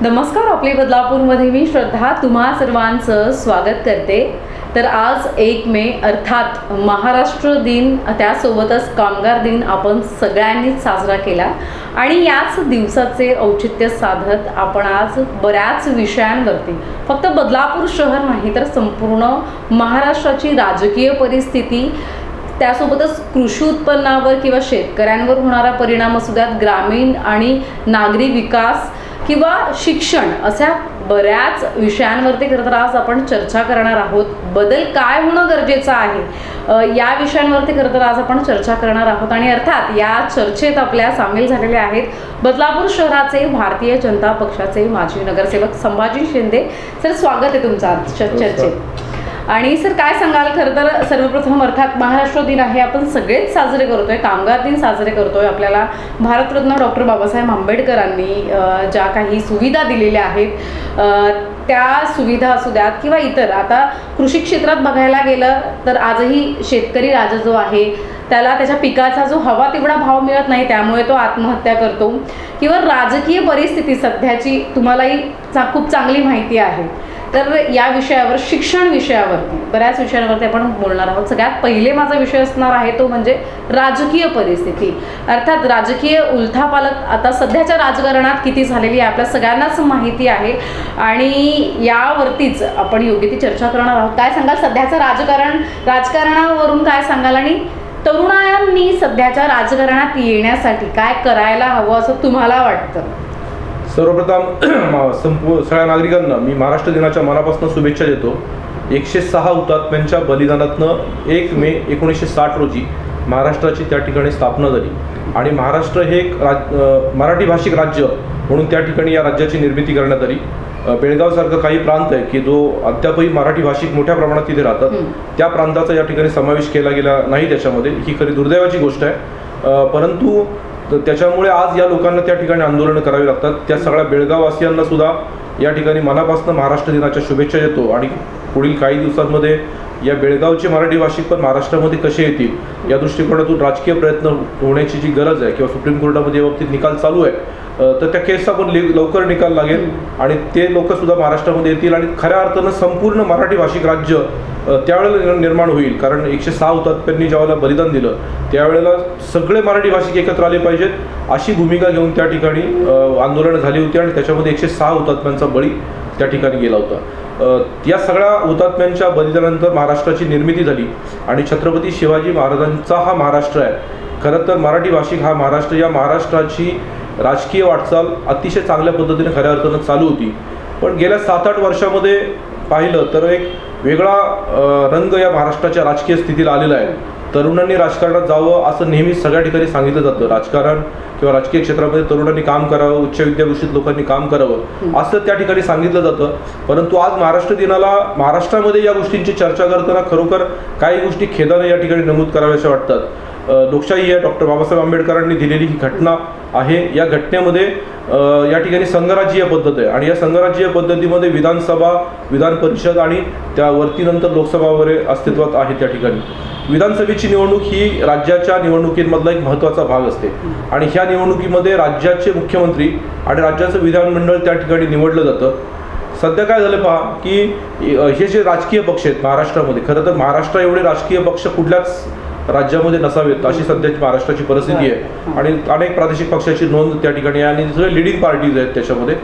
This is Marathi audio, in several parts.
नमस्कार. आपली बदलापूरमध्ये मी श्रद्धा तुम्हा सर्वांचं स्वागत करते. तर आज 1 मे अर्थात महाराष्ट्र दिन, त्यासोबतच कामगार दिन आपण सगळ्यांनीच साजरा केला आणि याच दिवसाचे औचित्य साधत आपण आज बऱ्याच विषयांवरती फक्त बदलापूर शहर नाही तर संपूर्ण महाराष्ट्राची राजकीय परिस्थिती, त्यासोबतच कृषी उत्पन्नावर किंवा शेतकऱ्यांवर होणारा परिणाम असू द्यात, ग्रामीण आणि नागरी विकास किंवा शिक्षण, अशा बऱ्याच विषयांवरती खरं तर आज आपण चर्चा करणार आहोत. बदल काय होणं गरजेचं आहे या विषयांवरती खरं तर आज आपण चर्चा करणार आहोत. आणि अर्थात या चर्चेत आपल्या सामील झालेले आहेत बदलापूर शहराचे भारतीय जनता पक्षाचे माजी नगरसेवक संभाजी शिंदे. सर, स्वागत आहे तुमचं आज चर्चेत. आणि सर, काय सांगाल? खरं तर सर्वप्रथम अर्थात महाराष्ट्र दिन आहे, आपण सगळेच साजरे करतोय, कामगार दिन साजरे करतोय. आपल्याला भारतरत्न डॉक्टर बाबासाहेब आंबेडकरांनी ज्या काही सुविधा दिलेल्या आहेत त्या सुविधा असू द्यात किंवा इतर, आता कृषी क्षेत्रात बघायला गेलं तर आजही शेतकरी राजा जो आहे त्याला त्याच्या पिकाचा जो हवा तेवढा भाव मिळत नाही, त्यामुळे तो आत्महत्या करतो. किंवा राजकीय परिस्थिती सध्याची तुम्हालाही खूप चांगली माहिती आहे. तर या विषयावर, शिक्षण विषयावरती, बऱ्याच विषयांवरती आपण बोलणार आहोत. सगळ्यात पहिले माझा विषय असणार आहे तो म्हणजे राजकीय परिस्थिती, अर्थात राजकीय उलथापालथ आता सध्याच्या राजकारणात किती झालेली आहे आपल्या सगळ्यांनाच माहिती आहे आणि यावरतीच आपण योग्य ती चर्चा करणार आहोत. काय सांगाल सध्याचं राजकारणावरून काय सांगाल, आणि तरुणांनी सध्याच्या राजकारणात येण्यासाठी काय करायला हवं असं तुम्हाला वाटतं? सर्वप्रथम सगळ्या नागरिकांना मी महाराष्ट्र दिनाच्या मनापासून शुभेच्छा देतो. 106 हुतात्म्यांच्या बलिदानातनं 1 मे 1960 रोजी महाराष्ट्राची त्या ठिकाणी स्थापना झाली आणि महाराष्ट्र हे एक मराठी भाषिक राज्य म्हणून त्या ठिकाणी या राज्याची निर्मिती करण्यात आली. बेळगावसारखं काही प्रांत आहे की जो अद्यापही मराठी भाषिक मोठ्या प्रमाणात तिथे राहतात, त्या प्रांताचा या ठिकाणी समावेश केला गेला नाही त्याच्यामध्ये. ही खरी दुर्दैवाची गोष्ट आहे. परंतु त्याच्यामुळे आज या लोकांना त्या ठिकाणी आंदोलनं करावी लागतात. त्या सगळ्या बेळगाववासियांना सुद्धा या ठिकाणी मनापासून महाराष्ट्र दिनाच्या शुभेच्छा देतो आणि पुढील काही दिवसांमध्ये या बेळगावचे मराठी भाषिक पण महाराष्ट्रामध्ये कसे येतील या दृष्टिकोनातून राजकीय प्रयत्न होण्याची जी गरज आहे किंवा सुप्रीम कोर्टामध्ये या बाबतीत निकाल चालू आहे, तर त्या केसचा पण लवकर निकाल लागेल आणि ते लोक सुद्धा महाराष्ट्रामध्ये येतील आणि खऱ्या अर्थानं संपूर्ण मराठी भाषिक राज्य त्यावेळेला निर्माण होईल. कारण 106 हुतात्म्यांनी ज्यावेळेला बलिदान दिलं त्यावेळेला सगळे मराठी भाषिक एकत्र आले पाहिजेत अशी भूमिका घेऊन त्या ठिकाणी आंदोलनं झाली होती आणि त्याच्यामध्ये 106 हुतात्म्यांचा बळी त्या ठिकाणी गेला होता. या सगळ्या हुतात्म्यांच्या बलिदानानंतर महाराष्ट्राची निर्मिती झाली आणि छत्रपती शिवाजी महाराजांचा हा महाराष्ट्र आहे. खरं तर मराठी भाषिक हा महाराष्ट्र, या महाराष्ट्राची राजकीय वाटचाल अतिशय चांगल्या पद्धतीने खऱ्या अर्थानं चालू होती. पण गेल्या 7-8 वर्षामध्ये पाहिलं तर एक वेगळा रंग या महाराष्ट्राच्या राजकीय स्थितीला आलेला आहे. तरुणांनी राजकारणात जावं असं नेहमी सगळ्या ठिकाणी सांगितलं जातं. राजकारण किंवा राजकीय क्षेत्रामध्ये तरुणांनी काम करावं, उच्च विद्याभूषित लोकांनी काम करावं असं त्या ठिकाणी सांगितलं जातं. परंतु आज महाराष्ट्र दिनाला महाराष्ट्रामध्ये या गोष्टींची चर्चा करताना खरोखर काही गोष्टी खेदाने या ठिकाणी नमूद कराव्याशा वाटतात. लोकशाही आहे, डॉक्टर बाबासाहेब आंबेडकरांनी दिलेली ही घटना आहे. या घटनेमध्ये या ठिकाणी संघराज्यीय पद्धत आहे आणि या संघराज्यीय पद्धतीमध्ये विधानसभा, विधान परिषद आणि त्यावरती नंतर लोकसभा वगैरे अस्तित्वात आहे. त्या ठिकाणी विधानसभेची निवडणूक ही राज्याच्या निवडणुकीमधला एक महत्त्वाचा भाग असते आणि ह्या निवडणुकीमध्ये राज्याचे मुख्यमंत्री आणि राज्याचं विधानमंडळ त्या ठिकाणी निवडलं जातं. सध्या काय झालं पहा की हे जे राजकीय पक्ष आहेत महाराष्ट्रामध्ये, खरं तर महाराष्ट्र एवढे राजकीय पक्ष कुठल्याच राज्यामध्ये नसावेत अशी सध्याची महाराष्ट्राची परिस्थिती आहे आणि अनेक प्रादेशिक पक्षाची नोंद त्या ठिकाणी आहे आणि सगळे लिडिंग पार्टीज आहेत त्याच्यामध्ये.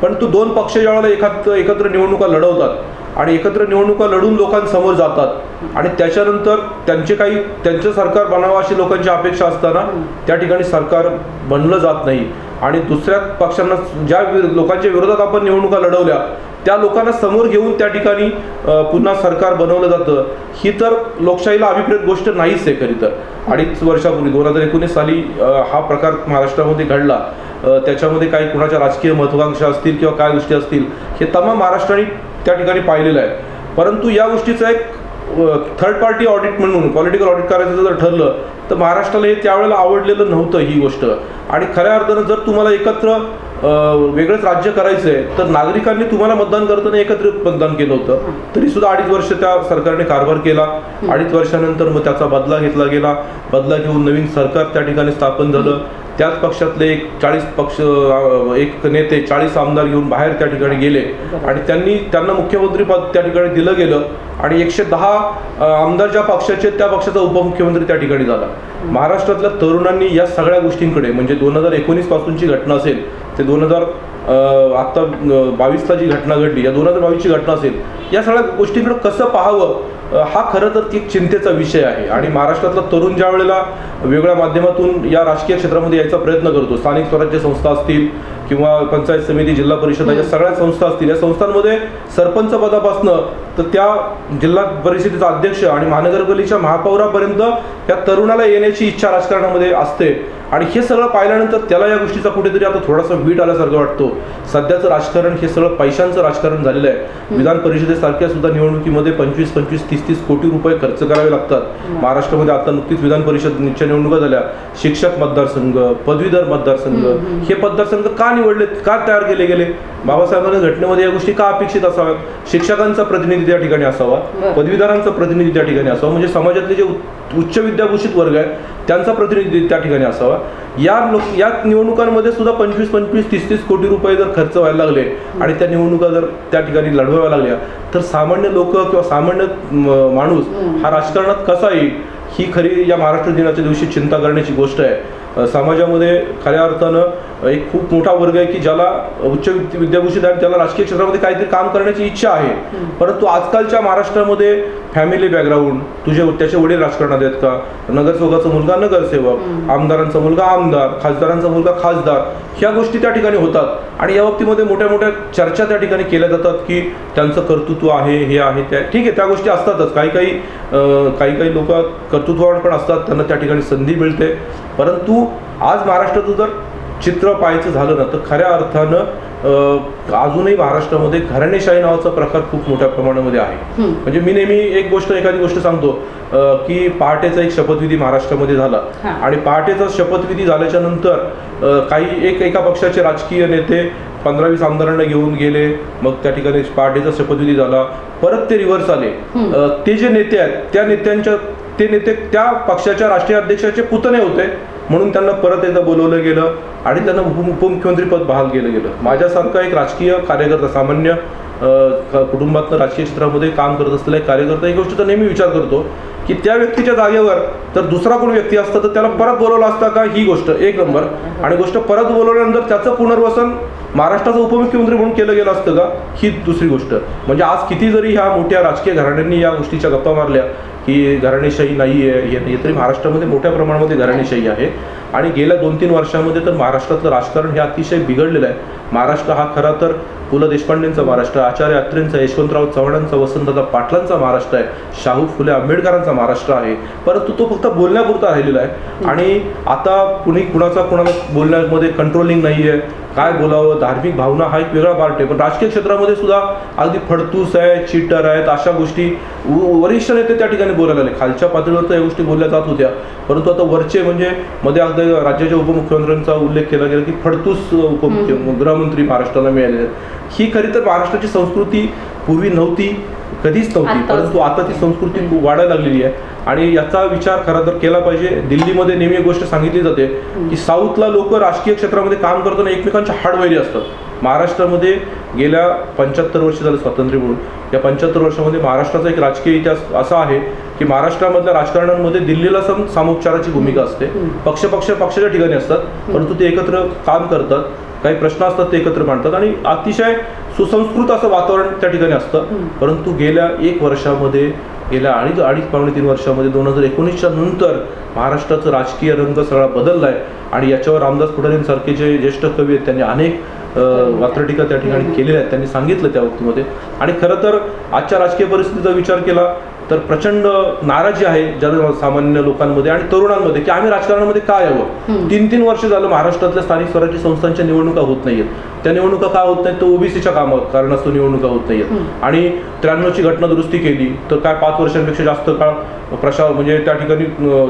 परंतु दोन पक्ष ज्यावेळेला एकत्र निवडणुका लढवतात आणि एकत्र निवडणुका लढून लोकांसमोर जातात आणि त्याच्यानंतर त्यांचं सरकार बनावं अशी लोकांची अपेक्षा असताना त्या ठिकाणी सरकार बनलं जात नाही आणि दुसऱ्या पक्षांना, ज्या लोकांच्या विरोधात आपण निवडणुका लढवल्या त्या लोकांना समोर घेऊन त्या ठिकाणी पुन्हा सरकार बनवलं जातं. ही तर लोकशाहीला अभिप्रेत गोष्ट नाहीच आहे. खरी तर 2.5 वर्षापूर्वी 2019 साली हा प्रकार महाराष्ट्रामध्ये घडला. त्याच्यामध्ये काही कुणाच्या राजकीय महत्वाकांक्षा असतील किंवा काय गोष्टी असतील हे तमाम महाराष्ट्राने त्या ठिकाणी पाहिलेलं आहे. परंतु या गोष्टीचा एक थर्ड पार्टी ऑडिट म्हणून पॉलिटिकल ऑडिट करायचं जर ठरलं तर महाराष्ट्राला हे त्यावेळेला आवडलेलं नव्हतं ही गोष्ट. आणि खऱ्या अर्थानं जर तुम्हाला एकत्र वेगळंच राज्य करायचं आहे तर नागरिकांनी तुम्हाला मतदान करताना एकत्रित मतदान केलं होतं, तरी सुद्धा 2.5 वर्ष त्या सरकारने कारभार केला. 2.5 वर्षानंतर मग त्याचा बदला घेतला गेला. बदला घेऊन नवीन सरकार त्या ठिकाणी स्थापन झालं. त्याच पक्षातले एक नेते 40 आमदार घेऊन बाहेर त्या ठिकाणी गेले आणि त्यांना मुख्यमंत्री पद त्या ठिकाणी दिलं गेलं आणि 110 आमदार ज्या पक्षाचे त्या पक्षाचा उपमुख्यमंत्री त्या ठिकाणी झाला. महाराष्ट्रातल्या तरुणांनी या सगळ्या गोष्टींकडे म्हणजे 2019 पासूनची घटना असेल ते 2000 आता 22ला जी घटना घडली या 2022ची घटना असेल या सगळ्या गोष्टींकडे कसं पाहावं हा खरं तर एक चिंतेचा विषय आहे. आणि महाराष्ट्रातला तरुण ज्या वेळेला वेगळ्या माध्यमातून या राजकीय क्षेत्रामध्ये यायचा प्रयत्न करतो, स्थानिक स्वराज्य संस्था असतील किंवा पंचायत समिती, जिल्हा परिषद या सगळ्या संस्था असतील, या संस्थांमध्ये सरपंच पदापासनं तर त्या जिल्हा परिषदेचा अध्यक्ष आणि महानगरपालिकेच्या महापौरापर्यंत त्या तरुणाला येण्याची इच्छा राजकारणामध्ये असते. आणि हे सगळं पाहिल्यानंतर त्याला या गोष्टीचा कुठेतरी आता थोडासा वीट आल्यासारखं वाटतो. सध्याचं राजकारण हे सगळं पैशांचं राजकारण झालेलं आहे. विधान परिषदेसारख्या सुद्धा निवडणुकीमध्ये 25-25, 30-30 कोटी रुपये खर्च करावे लागतात. महाराष्ट्रामध्ये आता नुकतीच विधान परिषदेच्या निवडणुका झाल्या. शिक्षक मतदारसंघ, पदवीधर मतदारसंघ, हे मतदारसंघ का निवडले, का तयार केले गेले? बाबासाहेबांच्या घटनेमध्ये या गोष्टी का अपेक्षित असाव्यात? शिक्षकांचा प्रतिनिधी त्या ठिकाणी असावा, पदवीधरांचा प्रतिनिधी त्या ठिकाणी असावा, म्हणजे समाजातले जे उच्च विद्याभूषित वर्ग आहे त्यांचा प्रतिनिधी त्या ठिकाणी असावा. या निवडणुकांमध्ये सुद्धा 25-25, 30-30 कोटी रुपये जर खर्च व्हायला लागले आणि त्या निवडणुका जर त्या ठिकाणी लढवाव्या लागल्या तर सामान्य लोक किंवा सामान्य माणूस हा राजकारणात कसा येईल ही खरी या महाराष्ट्र दिनाच्या दिवशी चिंता करण्याची गोष्ट आहे. समाजामध्ये खऱ्या अर्थानं एक खूप मोठा वर्ग आहे की ज्याला उच्च विद्याभूषित आहे, त्याला राजकीय क्षेत्रामध्ये काहीतरी काम करण्याची इच्छा आहे. परंतु आजकालच्या महाराष्ट्रामध्ये फॅमिली बॅकग्राऊंड, त्याचे वडील राजकारणात आहेत का, नगरसेवकाचा मुलगा नगरसेवक, आमदारांचा मुलगा आमदार, खासदारांचा मुलगा खासदार, ह्या गोष्टी त्या ठिकाणी होतात. आणि या बाबतीमध्ये मोठ्या मोठ्या चर्चा त्या ठिकाणी केल्या जातात की त्यांचं कर्तृत्व आहे, हे आहे, त्या ठीक आहे, त्या गोष्टी असतातच. काही लोक कर्तृत्ववान पण असतात, त्यांना त्या ठिकाणी संधी मिळते. परंतु आज महाराष्ट्राचं जर चित्र पाहायचं झालं ना तर खऱ्या अर्थानं अजूनही महाराष्ट्रामध्ये घराणेशाही नावाचा प्रकार खूप मोठ्या प्रमाणामध्ये आहे. म्हणजे मी नेहमी एखादी गोष्ट सांगतो की पहाटेचा एक शपथविधी महाराष्ट्रामध्ये झाला आणि पहाटेचा शपथविधी झाल्याच्या नंतर एका पक्षाचे राजकीय नेते 15-20 आमदारांना घेऊन गेले. मग त्या ठिकाणी पहाटेचा शपथविधी झाला, परत ते रिव्हर्स आले. ते जे नेते आहेत ते नेते त्या पक्षाच्या राष्ट्रीय अध्यक्षाचे पुतणे होते म्हणून त्यांना परत एकदा बोलवलं गेलं आणि त्यांना उपमुख्यमंत्री पद बहाल केलं गेलं. माझ्यासारखा एक राजकीय कार्यकर्ता, सामान्य कुटुंबातनं राजकीय क्षेत्रामध्ये काम करत असलेला एक कार्यकर्ता, ही गोष्ट तर नेहमी विचार करतो की त्या व्यक्तीच्या जागेवर तर दुसरा कोण व्यक्ती असता तर त्याला परत बोलवलं असता का, ही गोष्ट एक नंबर. आणि गोष्ट परत बोलवल्यानंतर त्याचं पुनर्वसन महाराष्ट्राचा उपमुख्यमंत्री म्हणून केलं गेलं असतं का, ही दुसरी गोष्ट. म्हणजे आज किती जरी ह्या मोठ्या राजकीय घराण्यांनी या गोष्टीच्या गप्पा मारल्या की घराणेशाही नाही आहे, हे नाही, तरी महाराष्ट्रामध्ये मोठ्या प्रमाणामध्ये घराणेशाही आहे. आणि गेल्या 2-3 वर्षामध्ये तर महाराष्ट्रातलं राजकारण हे अतिशय बिघडलेलं आहे. महाराष्ट्र हा खरा तर पु ल देशपांडेंचा महाराष्ट्र, आचार्य अत्रेंचा, यशवंतराव चव्हाणांचा, वसंतदादा पाटलांचा महाराष्ट्र आहे, शाहू फुले आंबेडकरांचा महाराष्ट्र आहे. परंतु तो फक्त बोलण्यापुरता राहिलेला आहे. आणि आता कुणाला बोलण्यामध्ये कंट्रोलिंग नाही आहे, काय बोलावं, धार्मिक भावना हा एक वेगळा पार्ट आहे. पण राजकीय क्षेत्रामध्ये सुद्धा अगदी फडतूस आहे, चीटर आहेत, अशा गोष्टी वरिष्ठ नेते त्या ठिकाणी बोलायला लागले. खालच्या पातळीवर तर या गोष्टी बोलल्या जात होत्या, परंतु आता वरचे म्हणजे मध्ये अगदी राज्याच्या उपमुख्यमंत्र्यांचा उल्लेख केला गेला की फडतूस गृहमंत्री महाराष्ट्राला मिळालेले आहेत. ही खरी तर महाराष्ट्राची संस्कृती पूर्वी नव्हती, कधीच नव्हती, परंतु आता ती संस्कृती खूप वाढायला लागलेली आहे. आणि याचा विचार खरा तर केला पाहिजे. दिल्लीमध्ये नेहमी एक गोष्ट सांगितली जाते की साऊथला लोक राजकीय क्षेत्रामध्ये काम करताना एकमेकांच्या हाडवैरी असतात. महाराष्ट्रामध्ये गेल्या 75 वर्ष झालं स्वातंत्र्य मिळून. या 75 वर्षामध्ये महाराष्ट्राचा एक राजकीय इतिहास असा आहे की महाराष्ट्रामधल्या राजकारणांमध्ये दिल्लीला सामोपचाराची भूमिका असते. पक्षाच्या ठिकाणी असतात, परंतु ते एकत्र काम करतात, काही प्रश्न असतात ते एकत्र मांडतात आणि अतिशय सुसंस्कृत असं वातावरण त्या ठिकाणी असतं. परंतु गेल्या 1 वर्षामध्ये, गेल्या पावणे 3 वर्षामध्ये 2019च्या नंतर महाराष्ट्राचा राजकीय रंग सगळा बदलला आहे. आणि याच्यावर रामदास फुटारेंसारखे जे ज्येष्ठ कवी आहेत त्यांनी अनेक वात्रटिका त्या ठिकाणी केलेल्या आहेत, त्यांनी सांगितलं त्या बाबतीमध्ये. आणि खरं तर आजच्या राजकीय परिस्थितीचा विचार केला तर प्रचंड नाराजी आहे सामान्य लोकांमध्ये आणि तरुणांमध्ये की आम्ही राजकारणामध्ये काय यावं. 3-3 वर्ष झालं महाराष्ट्रातल्या स्थानिक स्वराज्य संस्थांच्या निवडणुका होत नाहीयेत. त्या निवडणुका का होत नाहीत तर ओबीसीच्या कारणास्तव निवडणुका होत नाहीयेत. आणि 93ची घटना दुरुस्ती केली तर काय 5 वर्षांपेक्षा जास्त काळ म्हणजे त्या ठिकाणी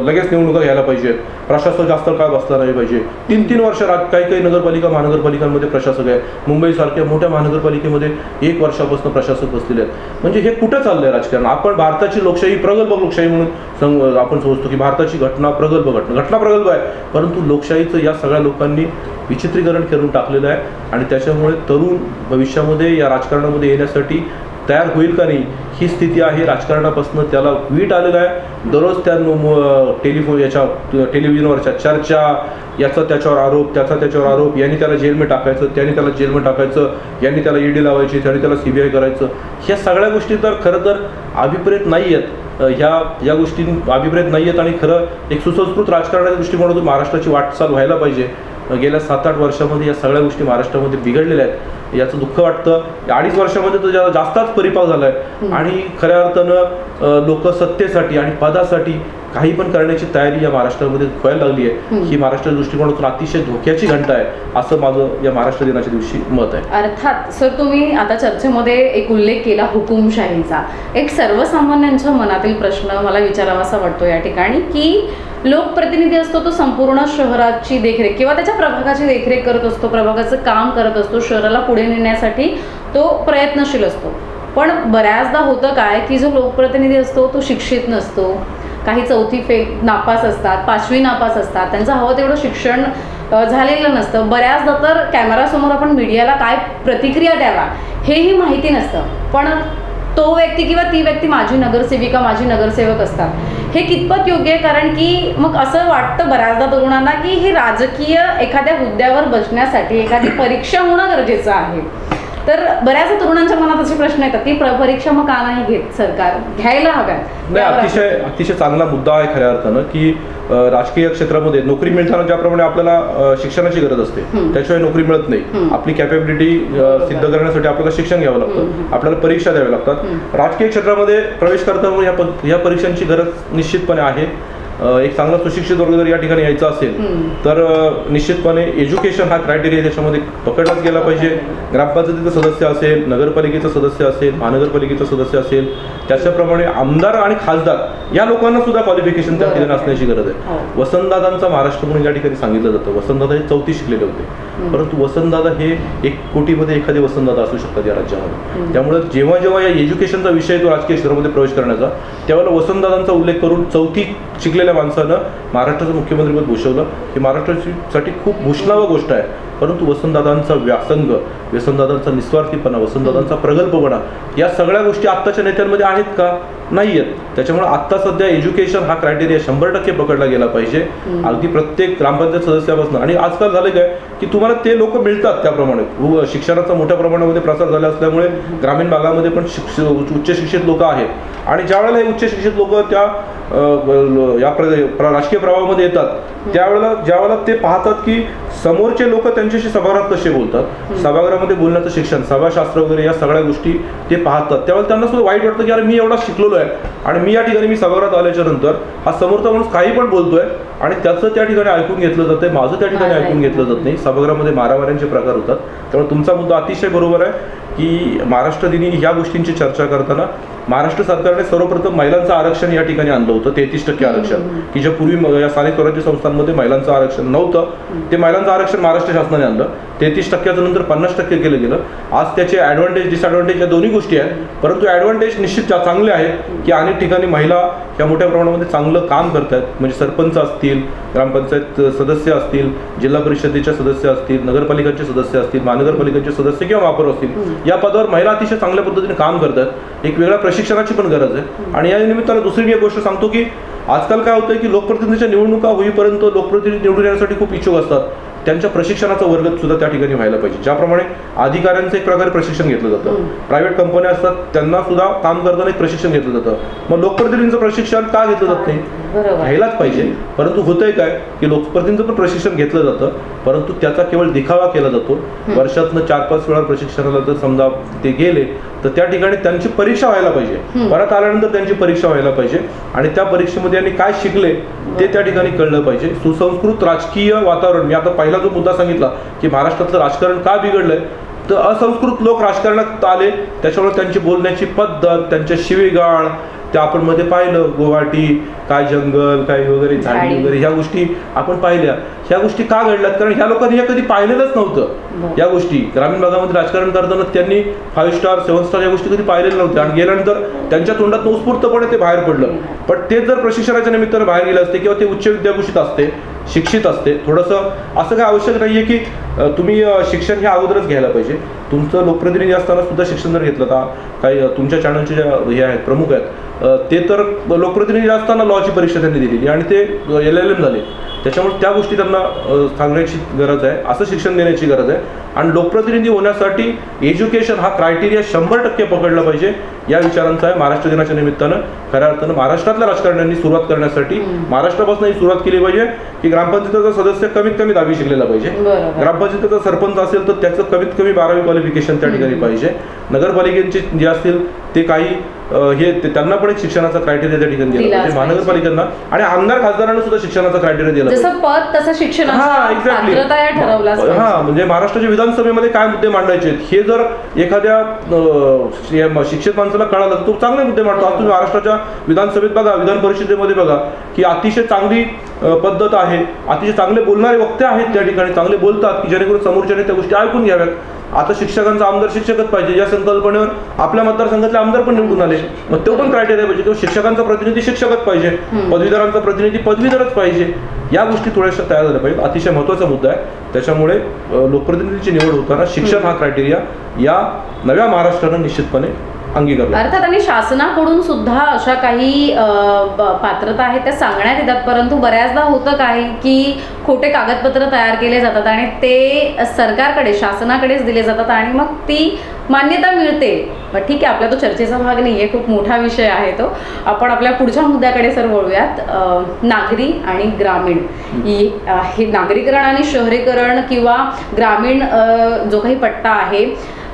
लगेच निवडणुका घ्यायला पाहिजेत, प्रशासक जास्त काळ बसला नाही पाहिजे. 3-3 वर्ष काही नगरपालिका, महानगरपालिकांमध्ये प्रशासक आहे. मुंबईसारख्या मोठ्या महानगरपालिकेमध्ये 1 वर्षापासून प्रशासक बसलेले आहेत. म्हणजे हे कुठं चाललंय राजकारण? आपण भारताच्या भारताची लोकशाही प्रगल्भ लोकशाही म्हणून आपण समजतो की भारताची घटना प्रगल्भ आहे, परंतु लोकशाहीचं या सगळ्या लोकांनी विचित्रीकरण करून टाकलेलं आहे आणि त्याच्यामुळे तरुण भविष्यामध्ये या राजकारणामध्ये येण्यासाठी तयार होईल का नाही ही स्थिती आहे. राजकारणापासून त्याला वीट आलेला आहे. दररोज त्या टेलिव्हिजनवरच्या चर्चा, याचा त्याच्यावर आरोप, त्याचा त्याच्यावर आरोप, यांनी त्याला जेलमध्ये टाकायचं, त्यांनी त्याला जेलमध्ये टाकायचं, यांनी त्याला ईडी लावायची, त्यांनी त्याला CBI करायचं. ह्या सगळ्या गोष्टी तर खरं तर अभिप्रेत नाही आहेत. या गोष्टी अभिप्रेत नाही आहेत आणि खरं एक सुसंस्कृत राजकारणाच्या दृष्टिकोनातून महाराष्ट्राची वाटचाल व्हायला पाहिजे. गेल्या 7-8 वर्षामध्ये या सगळ्या गोष्टी महाराष्ट्रामध्ये बिघडलेल्या आहेत. याचं दुःख वाटतं. 2.5 वर्षामध्ये तर जास्तच परिपाक झालाय आणि खऱ्या अर्थानं लोक सत्तेसाठी आणि पदासाठी काही पण करण्याची तयारी या महाराष्ट्रामध्ये व्हायला लागली आहे. ही महाराष्ट्राच्या दृष्टिकोनातून अतिशय धोक्याची घंटा आहे असं माझं या महाराष्ट्र दिनाच्या दिवशी मत आहे. अर्थात सर, तुम्ही आता चर्चेमध्ये एक उल्लेख केला हुकुमशाहीचा. एक सर्वसामान्यांच्या मनातील प्रश्न मला विचारावासा वाटतो या ठिकाणी की लोकप्रतिनिधी असतो तो संपूर्ण शहराची देखरेख किंवा त्याच्या प्रभागाची देखरेख करत असतो, प्रभागाचं काम करत असतो, शहराला पुढे नेण्यासाठी तो प्रयत्नशील असतो. पण बऱ्याचदा होतं काय की जो लोकप्रतिनिधी असतो तो शिक्षित नसतो, काही 4थी फेल नापास असतात, 5वी नापास असतात, त्यांचं हवं तेवढं शिक्षण झालेलं नसतं. बऱ्याचदा तर कॅमेरासमोर आपण मीडियाला काय प्रतिक्रिया द्यावा हेही माहिती नसतं. पण तो व्यक्ती किंवा ती व्यक्ती माझी नगरसेविका, माझी नगरसेवक असतात. हे कितपत योग्य आहे? कारण की मग असं वाटतं बऱ्याचदा तरुणांना की हे राजकीय एखाद्या हुद्द्यावर बसण्यासाठी एखादी परीक्षा होणं गरजेचं आहे. तर बऱ्याच तरुणांच्या मनात असे प्रश्न येतात की परीक्षा मग का नाही घेत सरकार, घ्यायला हव्यात. नाही, अतिशय चांगला मुद्दा आहे खऱ्या अर्थानं की राजकीय क्षेत्रामध्ये नोकरी मिळताना ज्याप्रमाणे आपल्याला शिक्षणाची गरज असते त्याशिवाय नोकरी मिळत नाही. आपली कॅपॅबिलिटी सिद्ध करण्यासाठी आपल्याला शिक्षण घ्यावं लागतं, आपल्याला परीक्षा द्याव्या लागतात. राजकीय क्षेत्रामध्ये प्रवेश करताना या परीक्षांची गरज निश्चितपणे आहे. एक चांगला सुशिक्षित वर्ग जर या ठिकाणी यायचा असेल तर निश्चितपणे एज्युकेशन हा क्रायटेरिया त्याच्यामध्ये पकडलाच गेला पाहिजे. ग्रामपंचायतीचं सदस्य असेल, नगरपालिकेचं सदस्य असेल, महानगरपालिकेचं सदस्य असेल, त्याच्याप्रमाणे आमदार आणि खासदार या लोकांना सुद्धा क्वालिफिकेशन त्या ठिकाणी असण्याची गरज आहे. वसंतदादांचा महाराष्ट्र म्हणून या ठिकाणी सांगितलं जातं. वसंतदादा हे 4थी शिकलेले होते, परंतु वसंतदादा हे 1 कोटीमध्ये एखादे वसंतदादा असू शकतात या राज्यामध्ये. त्यामुळे जेव्हा या एज्युकेशनचा विषय येतो राजकीय क्षेत्रामध्ये प्रवेश करण्याचा, त्यावेळेला वसंतदादांचा उल्लेख करून 4थी शिकलेल्या माणसानं महाराष्ट्राचं मुख्यमंत्रीपद भूषवलं. ही महाराष्ट्रासाठी खूप भूषणावं गोष्ट आहे. परंतु वसंतदादांचा व्यासंग, वसंतदादांचा निस्वार्थीपणा, वसंतदादांचा प्रगल्भपणा या सगळ्या गोष्टी आत्ताच्या नेत्यांमध्ये आहेत का? नाही आहेत. त्याच्यामुळे आत्ता सध्या एज्युकेशन हा क्रायटेरिया 100% पकडला गेला पाहिजे. अगदी प्रत्येक ग्रामपंचायत सदस्यापासून. आणि आजकाल झालं काय की तुम्हाला ते लोक मिळतात त्याप्रमाणे शिक्षणाचा मोठ्या प्रमाणामध्ये प्रसार झाला असल्यामुळे ग्रामीण भागामध्ये पण उच्च शिक्षित लोक आहेत आणि ज्यावेळेला हे उच्च शिक्षित लोक त्या या राजकीय प्रवाहामध्ये येतात ज्यावेळेला ते पाहतात की समोरचे लोक त्यांच्याशी सभागृहात कसे बोलतात, सभागृहामध्ये बोलण्याचं शिक्षण, सभाशास्त्र वगैरे या सगळ्या गोष्टी ते पाहतात, त्यावेळेला त्यांना सुद्धा वाईट वाटतं की अरे मी एवढा शिकलेलो आहे आणि मी या ठिकाणी सभागृहात आल्याच्या नंतर हा समोरचा माणूस काही पण बोलतोय आणि त्याचं त्या ठिकाणी ऐकून घेतलं जातंय, माझं त्या ठिकाणी ऐकून घेतलं जात नाही. सभागृहामध्ये मारामाऱ्यांचे प्रकार होतात. त्यामुळे तुमचा मुद्दा अतिशय बरोबर आहे की महाराष्ट्र दिनी या गोष्टींची चर्चा करताना महाराष्ट्र सरकारने सर्वप्रथम महिलांचं आरक्षण या ठिकाणी आणलं होतं. 33% आरक्षण की जे पूर्वी या स्थानिक स्वराज्य संस्थांमध्ये महिलांचं आरक्षण नव्हतं, ते महिलांचं आरक्षण महाराष्ट्र शासनाने आणलं. 33% नंतर 50% केलं गेलं. आज त्याचे ॲडव्हान्टेज डिसॲडव्हान्टेज या दोन्ही गोष्टी आहेत. परंतु ॲडव्हान्टेज निश्चित चांगले आहेत की अनेक ठिकाणी महिला या मोठ्या प्रमाणामध्ये चांगलं काम करतात. म्हणजे सरपंच असतील, ग्रामपंचायत सदस्य असतील, जिल्हा परिषदेच्या सदस्य असतील, नगरपालिकांचे सदस्य असतील, महानगरपालिकांचे सदस्य किंवा महापौर असतील, या पदावर महिला अतिशय चांगल्या पद्धतीने काम करतात. एक वेगळ्या प्रशिक्षणाची पण गरज आहे. आणि या निमित्तानं दुसरी एक गोष्ट सांगतो की आजकाल काय होतंय की लोकप्रतिनिधीच्या निवडणुका होईपर्यंत लोकप्रतिनिधी निवडून येण्यासाठी खूप इच्छुक असतात. त्यांच्या प्रशिक्षणाचा वर्ग सुद्धा त्या ठिकाणी व्हायला पाहिजे. ज्याप्रमाणे अधिकाऱ्यांचं एक प्रकारे प्रशिक्षण घेतलं जातं, प्रायव्हेट कंपन्या असतात त्यांना सुद्धा काम करताना एक प्रशिक्षण घेतलं जातं. मग लोकप्रतिनिधींचं प्रशिक्षण का घेतलं जात नाही? घ्यायलाच पाहिजे. परंतु होतंय काय की लोकप्रतिनिधींचं पण प्रशिक्षण घेतलं जातं, परंतु त्याचा केवळ दिखावा केला जातो. वर्षातनं 4-5 वेळा प्रशिक्षणाला जर समजा ते गेले तर त्या ठिकाणी त्यांची परीक्षा व्हायला पाहिजे. परत आल्यानंतर त्यांची परीक्षा व्हायला पाहिजे आणि त्या परीक्षेमध्ये यांनी काय शिकले ते त्या ठिकाणी कळलं पाहिजे. सुसंस्कृत राजकीय वातावरण, मी आता पहिला जो मुद्दा सांगितला की महाराष्ट्रातलं राजकारण का बिघडलंय, तर असंस्कृत लोक राजकारणात आले, त्याच्यामुळे त्यांची बोलण्याची पद्धत, त्यांच्या शिवीगाळ, त्या आपण मध्ये पाहिलं गुवाहाटी काय जंगल काय वगैरे झाडी वगैरे ह्या गोष्टी आपण पाहिल्या. ह्या गोष्टी का घडल्यात? कारण ह्या लोकांनी हे कधी पाहिलेलंच नव्हतं. या गोष्टी ग्रामीण भागामध्ये राजकारण करताना त्यांनी 5 स्टार 7 स्टार या गोष्टी कधी पाहिलेल्या नव्हत्या आणि गेल्यानंतर त्यांच्या तोंडात उत्स्फूर्तपणे ते बाहेर पडलं. पण ते जर प्रशिक्षणाच्या निमित्ताने बाहेर गेले असते किंवा ते उच्च विद्याभूषित असते, शिक्षित असते, थोडंसं असं काय आवश्यक नाहीये की तुम्ही शिक्षण हे अगोदरच घ्यायला पाहिजे. तुमचं लोकप्रतिनिधी असताना सुद्धा शिक्षण जर घेतलं तर काही तुमच्या चॅनलचे जे हे आहेत प्रमुख आहेत ते तर लोकप्रतिनिधी असताना लॉची परीक्षा त्यांनी दिलेली आणि ते LLM झाले. त्याच्यामुळे त्या गोष्टी त्यांना सांगण्याची गरज आहे, असं शिक्षण देण्याची गरज आहे. आणि लोकप्रतिनिधी होण्यासाठी एज्युकेशन हा क्रायटेरिया 100% पकडला पाहिजे या विचारांचा आहे. महाराष्ट्र दिनाच्या निमित्तानं खऱ्या अर्थानं महाराष्ट्रातल्या राजकारण्यांनी सुरुवात करण्यासाठी महाराष्ट्रापासून सुरुवात केली पाहिजे की ग्रामपंचायतीचा सदस्य कमीत कमी 10वी शिकलेला पाहिजे. ग्रामपंचायतीचा सरपंच असेल तर त्याचं कमीत कमी 12वी क्वालिफिकेशन त्या ठिकाणी पाहिजे. नगरपालिकेचे जे असतील ते काही हे त्यांना पण एक शिक्षणाचा क्रायटेरिया त्या ठिकाणी दिला पाहिजे, महानगरपालिकांना. आणि आमदार खासदारांना सुद्धा शिक्षणाचा क्रायटेरिया दिला पाहिजे. जसं पद तसं शिक्षण म्हणजे महाराष्ट्राच्या विधानसभेमध्ये काय मुद्दे मांडायचे हे जर एखाद्या शिक्षित माणसाला कळालं तर तो चांगले मुद्दे मांडतो. आज तुम्ही महाराष्ट्राच्या विधानसभेत बघा, विधान परिषदेमध्ये बघा की अतिशय चांगली पद्धत आहे, अतिशय चांगले बोलणारे वक्ते आहेत त्या ठिकाणी, चांगले बोलतात की जेणेकरून समोरच्याने त्या गोष्टी ऐकून घ्याव्यात. आता शिक्षकांचा आमदार शिक्षकच पाहिजे या संकल्पनेवर आपल्या मतदारसंघातले आमदार पण निवडून आले. मग तो पण क्रायटेरिया पाहिजे किंवा शिक्षकांचा प्रतिनिधी शिक्षकच पाहिजे, पदवीधरांचा प्रतिनिधी पदवीधरच पाहिजे. या गोष्टी थोड्याशा तयार झाल्या पाहिजेत. अतिशय महत्त्वाचा मुद्दा आहे. त्याच्यामुळे लोकप्रतिनिधीची निवड होताना शिक्षण हा क्रायटेरिया या नव्या महाराष्ट्रानं निश्चितपणे अंगीकारला. अर्थात आणि शासनाकडून सुद्धा अशा काही पात्रता आहेत त्या सांगण्यात येतात, परंतु बऱ्याचदा होतं काय की खोटे कागदपत्र तयार केले जातात आणि ते सरकारकडे शासनाकडेच दिले जातात आणि मग ती मान्यता मिळते. पण ठीक आहे, आपला तो चर्चेचा भाग नाही आहे, खूप मोठा विषय आहे तो. आपण आपल्या पुढच्या मुद्द्याकडे सर वळूयात. नागरी आणि ग्रामीण हे नागरीकरण आणि शहरीकरण किंवा ग्रामीण जो काही पट्टा आहे,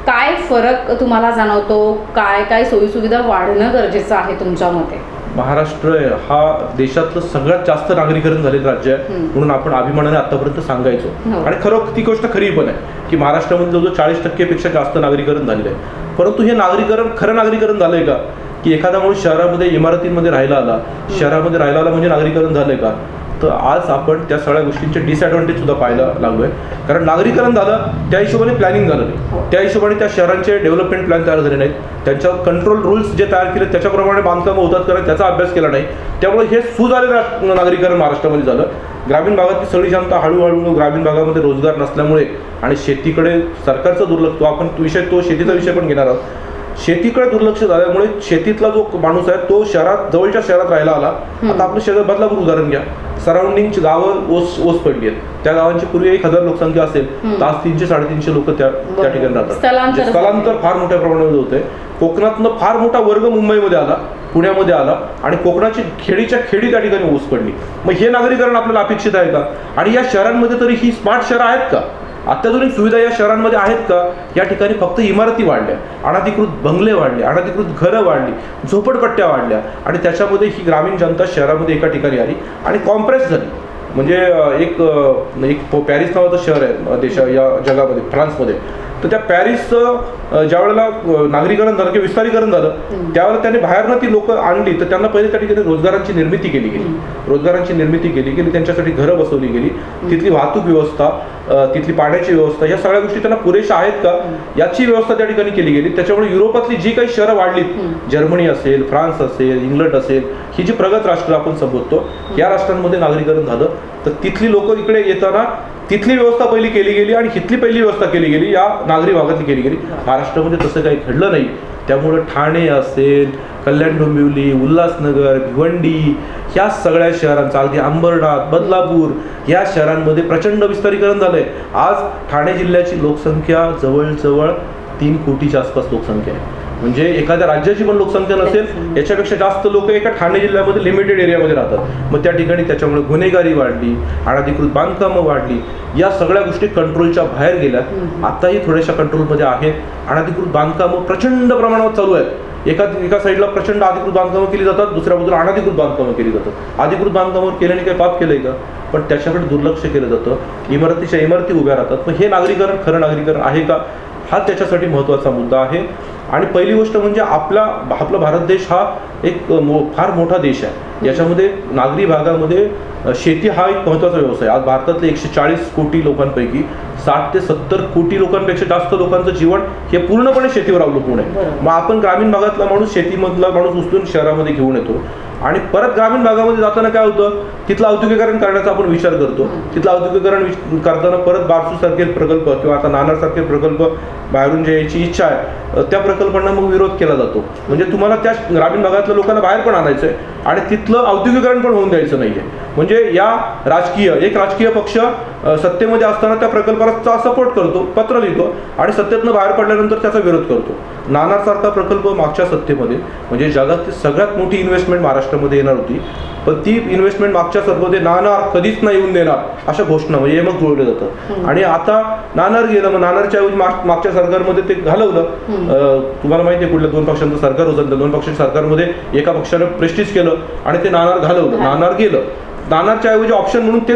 काय फरक तुम्हाला जाणवतो? काय काय सोयीसुविधा वाढणं गरजेचं आहे तुमच्या मते? महाराष्ट्र हा देशातलं सगळ्यात जास्त नागरीकरण झालेलं राज्य आहे म्हणून आपण अभिमानाने आतापर्यंत सांगायचो. आणि खरं ती गोष्ट खरी पण आहे की महाराष्ट्रामध्ये जवळजवळ 40% पेक्षा जास्त नागरीकरण झालेलं आहे. परंतु हे नागरीकरण खरं नागरीकरण झालंय का? की एखादा माणूस शहरामध्ये इमारतींमध्ये राहायला आला, शहरामध्ये राहायला आला म्हणजे नागरीकरण झालंय का? तर आज आपण त्या सगळ्या गोष्टींचे डिसएडव्हान्टेज सुद्धा पाहायला लागलोय. कारण नागरीकरण झालं त्या हिशोबाने प्लॅनिंग झालं नाही, त्या हिशोबाने त्या शहरांचे डेव्हलपमेंट प्लॅन तयार झाले नाहीत, त्यांच्या कंट्रोल रूल्स जे तयार केले त्याच्याप्रमाणे बांधकामं होतात कारण त्याचा अभ्यास केला नाही. त्यामुळे हे सुधारलेलं नागरीकरण महाराष्ट्रामध्ये झालं. ग्रामीण भागातली सगळी जनता हळूहळू ग्रामीण भागामध्ये रोजगार नसल्यामुळे आणि शेतीकडे सरकारचं दुर्लक्ष, आपण तो शेतीचा विषय पण घेणार आहोत, शेतीकडे दुर्लक्ष झाल्यामुळे शेतीतला जो माणूस आहे तो जवळच्या शहरात राहायला आला. आता आपलं शहर बदलापूर उदाहरण घ्या, सराउंडिंगची गावं ओस पडली आहेत. त्या गावांची पूर्वी 1000 लोकसंख्या असेल तर आज 300-350 लोक त्या ठिकाणी राहतात. स्थलांतर फार मोठ्या प्रमाणामध्ये होतंय. कोकणातनं फार मोठा वर्ग मुंबईमध्ये आला, पुण्यामध्ये आला आणि कोकणाची खेडीच्या खेडी त्या ठिकाणी ओस पडली. मग हे नागरीकरण आपल्याला अपेक्षित आहे का? आणि या शहरांमध्ये तरी ही स्मार्ट शहरं आहेत का? अत्याधुनिक सुविधा या शहरांमध्ये आहेत का? या ठिकाणी फक्त इमारती वाढल्या, अनधिकृत बंगले वाढले, अनधिकृत घरं वाढली, झोपडपट्ट्या वाढल्या आणि त्याच्यामध्ये ही ग्रामीण जनता शहरामध्ये एका ठिकाणी आली आणि कॉम्प्रेस झाली. म्हणजे एक पॅरिस नावाचं शहर आहे या जगामध्ये, फ्रान्समध्ये. तर त्या पॅरिसचं ज्या वेळेला नागरीकरण झालं किंवा विस्तारीकरण झालं त्यावेळेला त्याने बाहेरनं ती लोक आणली तर त्यांना पहिले त्या ठिकाणी रोजगारांची निर्मिती केली गेली, त्यांच्यासाठी घरं बसवली गेली. तिथली वाहतूक व्यवस्था, तिथली पाण्याची व्यवस्था, या सगळ्या गोष्टी त्यांना पुरेशा आहेत का याची व्यवस्था त्या ठिकाणी केली गेली. त्याच्यामुळे युरोपातली जी काही शहरं वाढलीत, जर्मनी असेल, फ्रान्स असेल, इंग्लंड असेल, ही जी प्रगत राष्ट्र आपण संबोधतो या राष्ट्रांमध्ये नागरीकरण झालं तर तिथली लोक इकडे येताना तिथली व्यवस्था पहिली केली गेली आणि हिथली पहिली व्यवस्था केली गेली, या नागरी भागातली केली गेली. महाराष्ट्रामध्ये तसं काही घडलं नाही. त्यामुळे ठाणे असेल, कल्याण डोंबिवली, उल्हासनगर, भिवंडी ह्या सगळ्या शहरांचा, अगदी अंबरनाथ, बदलापूर या शहरांमध्ये प्रचंड विस्तारीकरण झालंय. आज ठाणे जिल्ह्याची लोकसंख्या जवळजवळ 3 कोटीच्या आसपास लोकसंख्या आहे. म्हणजे एखाद्या राज्याची पण लोकसंख्या नसेल याच्यापेक्षा जास्त लोक एका ठाणे जिल्ह्यामध्ये लिमिटेड एरियामध्ये राहतात. मग त्या ठिकाणी त्याच्यामुळे गुन्हेगारी वाढली, अनधिकृत बांधकामं वाढली, या सगळ्या गोष्टी कंट्रोलच्या बाहेर गेल्या. आताही थोड्याशा कंट्रोलमध्ये आहेत. अनधिकृत बांधकामं प्रचंड प्रमाणावर चालू आहेत. एका साईडला प्रचंड अधिकृत बांधकामं केली जातात, दुसऱ्या बाजूला अनधिकृत बांधकामं केली जातात. अधिकृत बांधकामावर केल्याने काही पाप केलंय का? पण त्याच्याकडे दुर्लक्ष केलं जातं. इमारतीच्या इमारती उभ्या राहतात. पण हे नागरीकरण खरं नागरीकरण आहे का? हा त्याच्यासाठी महत्त्वाचा मुद्दा आहे. आणि पहिली गोष्ट म्हणजे आपला भारत देश हा एक फार मोठा देश आहे. याच्यामध्ये नागरी भागामध्ये शेती हा एक महत्त्वाचा व्यवसाय. आज भारतातले 140 कोटी लोकांपैकी 60 ते 70 कोटी लोकांपेक्षा जास्त लोकांचं जीवन हे पूर्णपणे शेतीवर अवलंबून आहे. मग आपण ग्रामीण भागातला माणूस, शेतीमधला माणूस उचलून शहरामध्ये घेऊन येतो आणि परत ग्रामीण भागामध्ये जाताना काय होतं, तिथलं औद्योगिकरण करण्याचा आपण विचार करतो. तिथलं औद्योगिकरण करताना परत बारसू सारखे प्रकल्प किंवा आता नाणार सारखे प्रकल्प बाहेरून जे यायची इच्छा आहे त्या प्रकल्पांना मग विरोध केला जातो. म्हणजे तुम्हाला त्या ग्रामीण भागातल्या लोकांना बाहेर पण आणायचं आहे आणि तिथलं औद्योगिकरण पण होऊन द्यायचं नाहीये. म्हणजे या एक राजकीय पक्ष सत्तेमध्ये असताना त्या प्रकल्पाला सपोर्ट करतो, पत्र लिहितो आणि सत्तेतनं बाहेर पडल्यानंतर त्याचा विरोध करतो. नाणार सारखा प्रकल्प मागच्या सत्तेमध्ये म्हणजे जगातली सगळ्यात मोठी इन्व्हेस्टमेंट महाराष्ट्रामध्ये येणार होती, पण ती इन्व्हेस्टमेंट मागच्या सत्तेमध्ये नाणार कधीच नाही येऊन देणार अशा घोषणा म्हणजे मग जुळलं जातं. आणि आता नाणार गेलं, मग नानारच्या ऐवजी मागच्या सरकारमध्ये ते घालवलं. तुम्हाला माहिती आहे कुठल्या 2 पक्षांचं सरकार होतं, त्या 2 पक्षांच्या सरकारमध्ये एका पक्षाने प्रेस्टिज केलं आणि ते नाणार घालवलं, नाणार गेलं. नानारच्या ऐवजी ऑप्शन म्हणून ते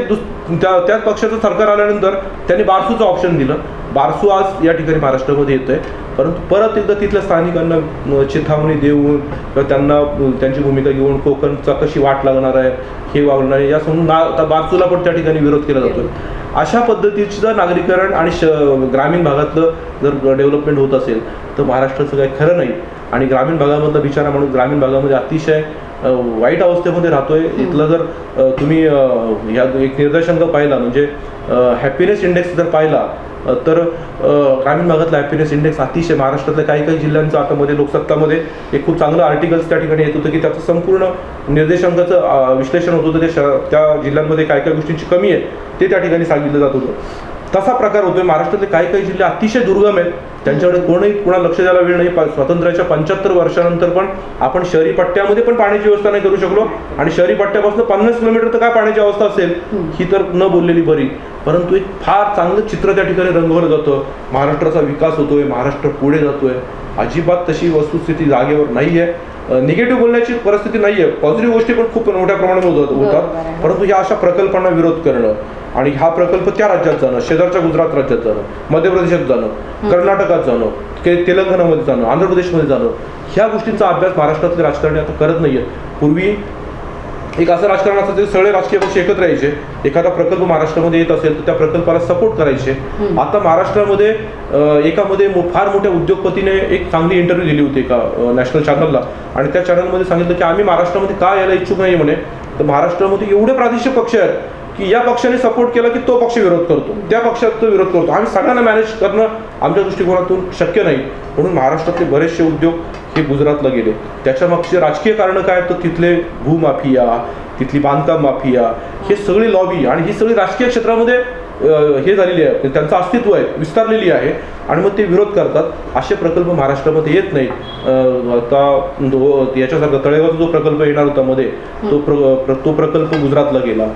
त्याच पक्षाचं सरकार आल्यानंतर त्यांनी बारसूचं ऑप्शन दिलं. बारसू आज या ठिकाणी महाराष्ट्रामध्ये येतोय, परंतु परत एकदा तिथल्या स्थानिकांना चिथावणी देऊन किंवा त्यांना त्यांची भूमिका घेऊन कोकणचा कशी वाट लागणार आहे हे वागणार आहे या समजून आता बारसूला पण त्या ठिकाणी विरोध केला जातोय. अशा पद्धतीचं जर नागरीकरण आणि ग्रामीण भागातलं जर डेव्हलपमेंट होत असेल तर महाराष्ट्राचं काही खरं नाही. आणि ग्रामीण भागामधला बिचारा माणूस ग्रामीण भागामध्ये अतिशय वाईट अवस्थेमध्ये राहतोय. इथलं जर तुम्ही ह्या एक निर्देशांक पाहिला म्हणजे हॅपीनेस इंडेक्स जर पाहिला तर ग्रामीण भागातला हॅपीनेस इंडेक्स अतिशय महाराष्ट्रातल्या काही जिल्ह्यांचं आता मध्ये लोकसत्तामध्ये एक खूप चांगलं आर्टिकल्स त्या ठिकाणी येत होतं की त्याचं संपूर्ण निर्देशांकाचं विश्लेषण होत होतं. त्या जिल्ह्यांमध्ये काय गोष्टींची कमी आहे ते त्या ठिकाणी सांगितलं जात होतं. तसा प्रकार होतोय. महाराष्ट्रातले काही जिल्हे अतिशय दुर्गम आहेत, त्यांच्याकडे कोणा लक्ष द्यायला वेळ नाही. स्वातंत्र्याच्या 75 वर्षानंतर पण आपण शहरी पट्ट्यामध्ये पण पाण्याची व्यवस्था नाही करू शकलो आणि शहरी पट्ट्यापासून 50 किलोमीटर तर काय पाण्याची अवस्था असेल ही तर न बोललेली बरी. परंतु एक फार चांगलं चित्र त्या ठिकाणी रंगवलं जातं. महाराष्ट्राचा विकास होतोय, महाराष्ट्र पुढे जातोय. अजिबात तशी वस्तुस्थिती जागेवर नाहीये. निगेटिव्ह बोलण्याची परिस्थिती नाहीये, पॉझिटिव्ह गोष्टी पण खूप मोठ्या प्रमाणात होतात. परंतु या अशा प्रकल्पांना विरोध करणं आणि हा प्रकल्प त्या राज्यात जाणं, शेजारच्या गुजरात राज्यात जाणं, मध्य प्रदेशात जाणं, कर्नाटकात जाणं, तेलंगणामध्ये जाणं, आंध्र प्रदेशमध्ये जाणं, ह्या गोष्टींचा अभ्यास महाराष्ट्रातले राजकारणी आता करत नाहीये. पूर्वी एक असं राजकारण असतं ते सगळे राजकीय पक्ष एकत्र यायचे, एखादा प्रकल्प महाराष्ट्रामध्ये येत असेल तर त्या प्रकल्पाला सपोर्ट करायचे. आता महाराष्ट्रामध्ये एकामध्ये फार मोठ्या उद्योगपतीने एक चांगली इंटरव्ह्यू दिली होती एका नॅशनल चॅनलला आणि त्या चॅनलमध्ये सांगितलं की आम्ही महाराष्ट्रामध्ये का यायला इच्छुक नाही म्हणे. तर महाराष्ट्रामध्ये एवढे प्रादेशिक पक्ष आहेत की या पक्षाने सपोर्ट केला की तो पक्ष विरोध करतो, त्या पक्षाचा विरोध करतो. आम्ही सगळ्यांना मॅनेज करणं आमच्या दृष्टिकोनातून शक्य नाही. म्हणून महाराष्ट्रातले बरेचसे उद्योग हे गुजरातला गेले. त्याच्या मागचे राजकीय कारण काय तर तिथले भूमाफिया, तिथली बांधकाम माफिया, हे सगळी लॉबी आणि ही सगळी राजकीय क्षेत्रामध्ये हे झालेली आहे, त्यांचं अस्तित्व आहे, विस्तारलेली आहे आणि मग ते विरोध करतात. असे प्रकल्प महाराष्ट्रामध्ये येत नाहीत. आता याच्यासारखा तळेगावचा जो प्रकल्प येणार होता मध्ये तो प्रकल्प गुजरातला गेला.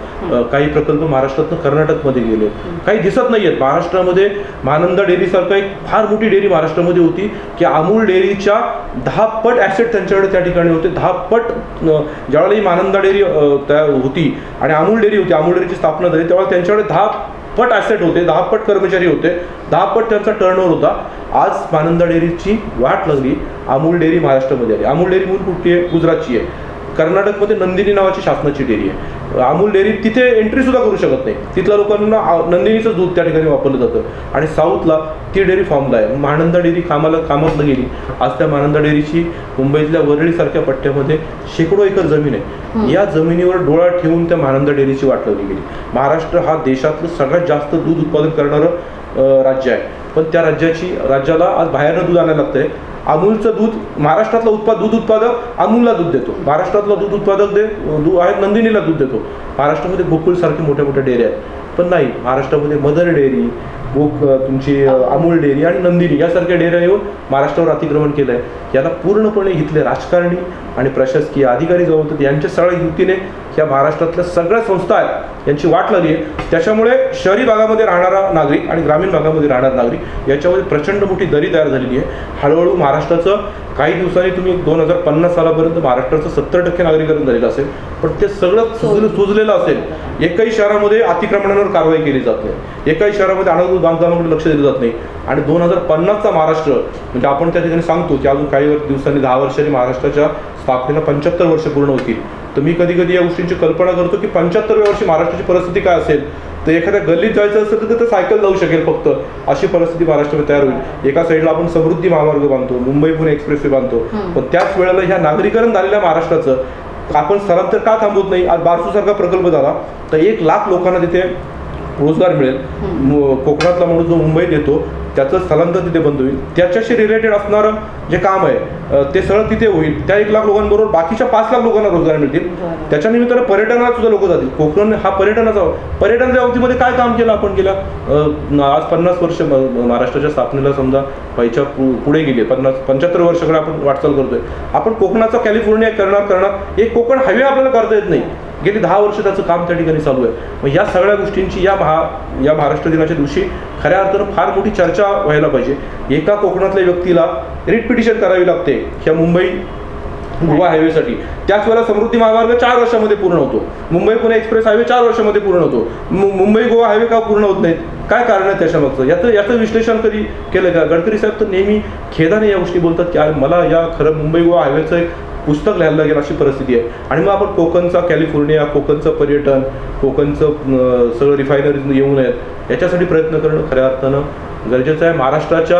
काही प्रकल्प महाराष्ट्रातनं कर्नाटकमध्ये गेले. काही दिसत नाहीयेत. महाराष्ट्रामध्ये महानंदा डेअरी सारखं एक फार मोठी डेअरी महाराष्ट्रामध्ये होती की अमूल डेअरीच्या 10 पट ॲसेट त्यांच्याकडे त्या ठिकाणी होते. 10 पट ज्यावेळेला ही महानंदा डेअरी होती आणि अमूल डेअरी होती, अमूल डेअरीची स्थापना झाली त्यावेळेला त्यांच्याकडे 10 पट ॲसेट होते, 10 पट कर्मचारी होते, 10 पट त्यांचा टर्नओव्हर होता. आज महानंदा डेअरीची वाट लागली, अमूल डेअरी महाराष्ट्रामध्ये आली. अमूल डेअरी मूळ कुठली आहे? गुजरातची आहे. कर्नाटकमध्ये नंदिनी नावाची शासनाची डेअरी आहे. अमूल डेअरी तिथे एंट्री सुद्धा करू शकत नाही. तिथल्या लोकांना नंदिनीचं दूध त्या ठिकाणी वापरलं जातं आणि साऊथला ती डेअरी फॉर्मला आहे. महानंदा डेअरी कामातलं गेली. आज त्या महानंदा डेअरीची मुंबईतल्या वरळीसारख्या पट्ट्यामध्ये शेकडो एकर जमीन आहे. या जमिनीवर डोळा ठेवून त्या महानंदा डेअरीची वाट लावली गेली. महाराष्ट्र हा देशातलं सगळ्यात जास्त दूध उत्पादन करणारं राज्य आहे, पण त्या राज्याला आज बाहेरनं दूध आणायला लागतंय. अमूलचं दूध, महाराष्ट्रातला दूध उत्पादक अमूलला दूध देतो, महाराष्ट्रातला दूध उत्पादक आहेत नंदिनीला दूध देतो. महाराष्ट्रामध्ये गोकुळ सारखे मोठ्या मोठ्या डेअरी आहेत, पण नाही. महाराष्ट्रामध्ये मदर डेअरी, तुमची अमूल डेअरी आणि नंदिनी यासारख्या डेअऱ्या येऊन महाराष्ट्रावर अतिक्रमण केलं आहे. याला पूर्णपणे इथले राजकारणी आणि प्रशासकीय अधिकारी जो होतात यांच्या सगळ्या युतीने या महाराष्ट्रातल्या सगळ्या संस्था आहेत यांची वाट लागली आहे. त्याच्यामुळे शहरी भागामध्ये राहणारा नागरिक आणि ग्रामीण भागामध्ये राहणारा नागरिक याच्यामध्ये प्रचंड मोठी दरी तयार झालेली आहे. हळूहळू महाराष्ट्राचं काही दिवसांनी तुम्ही 2050 सालापर्यंत महाराष्ट्राचं 70% नागरीकरण झालेलं असेल, पण ते सगळं सुजलेलं असेल. एकही शहरामध्ये अतिक्रमणावर कारवाई केली जात नाही, एकाही शहरामध्ये बांधकामाकडे लक्ष दिलं जात नाही. आणि 2050चा महाराष्ट्र म्हणजे आपण त्या ठिकाणी सांगतो की अजून काही दिवसांनी 10 वर्षांनी महाराष्ट्राच्या स्थापनेला 75 वर्ष पूर्ण होतील. तर मी कधी कधी या गोष्टींची कल्पना करतो की 75व्या वर्षी महाराष्ट्राची परिस्थिती काय असेल. तर एखाद्या गल्लीत जायचं असेल तर सायकल जाऊ शकेल फक्त, अशी परिस्थिती महाराष्ट्रामध्ये तयार होईल. एका साईडला आपण समृद्धी महामार्ग बांधतो, मुंबई पुणे एक्सप्रेसवे बांधतो, पण त्याच वेळेला ह्या नागरीकरण झालेल्या महाराष्ट्राचं आपण स्थलांतर का थांबवत नाही. आज बारसू सारखा प्रकल्प झाला तर 1 लाख लोकांना तिथे रोजगार मिळेल. कोकणातला माणूस जो मुंबईत येतो त्याचं स्थलांतर तिथे बंद होईल. त्याच्याशी रिलेटेड असणारं जे काम आहे ते सगळं तिथे होईल. त्या 1 लाख लोकांबरोबर बाकीच्या 5 लाख लोकांना रोजगार मिळतील. त्याच्या निमित्तानं पर्यटनाला सुद्धा लोक जातील. कोकण हा पर्यटनाच्या बाबतीमध्ये काय काम केलं आपण गेल्या आज 50 वर्ष महाराष्ट्राच्या स्थापनेला समजा व्हायच्या पुढे गेली. 75 वर्षाकडे आपण वाटचाल करतोय. आपण कोकणाचा कॅलिफोर्निया करणार एक कोकण हायवे आपल्याला करता येत नाही. गेली 10 वर्ष त्याचं काम त्या ठिकाणी चालू आहे. मग या सगळ्या गोष्टींची या महाराष्ट्र दिनाच्या दिवशी खऱ्या अर्थानं फार मोठी चर्चा व्हायला पाहिजे. एका कोकणातल्या व्यक्तीला रिट पिटिशन करावी लागते ह्या मुंबई गोवा हायवेसाठी. त्याच वेळेला समृद्धी महामार्ग 4 वर्षामध्ये पूर्ण होतो. मुंबई पुणे एक्सप्रेस हायवे 4 वर्षामध्ये पूर्ण होतो. मुंबई गोवा हायवे का पूर्ण होत नाहीत, काय कारण आहे त्याच्यामागचं? याचं विश्लेषण कधी केलं का? गडकरी साहेब तर नेहमी खेदाने या गोष्टी बोलतात की मला या खरं मुंबई गोवा हायवेचं एक पुस्तक लिहायला लागेल अशी परिस्थिती आहे. आणि मग आपण कोकणचा कॅलिफोर्निया, कोकणचं पर्यटन, कोकणचं सगळं रिफायनरीज येऊ नयेत याच्यासाठी प्रयत्न करणं खऱ्या अर्थानं गरजेचं आहे. महाराष्ट्राच्या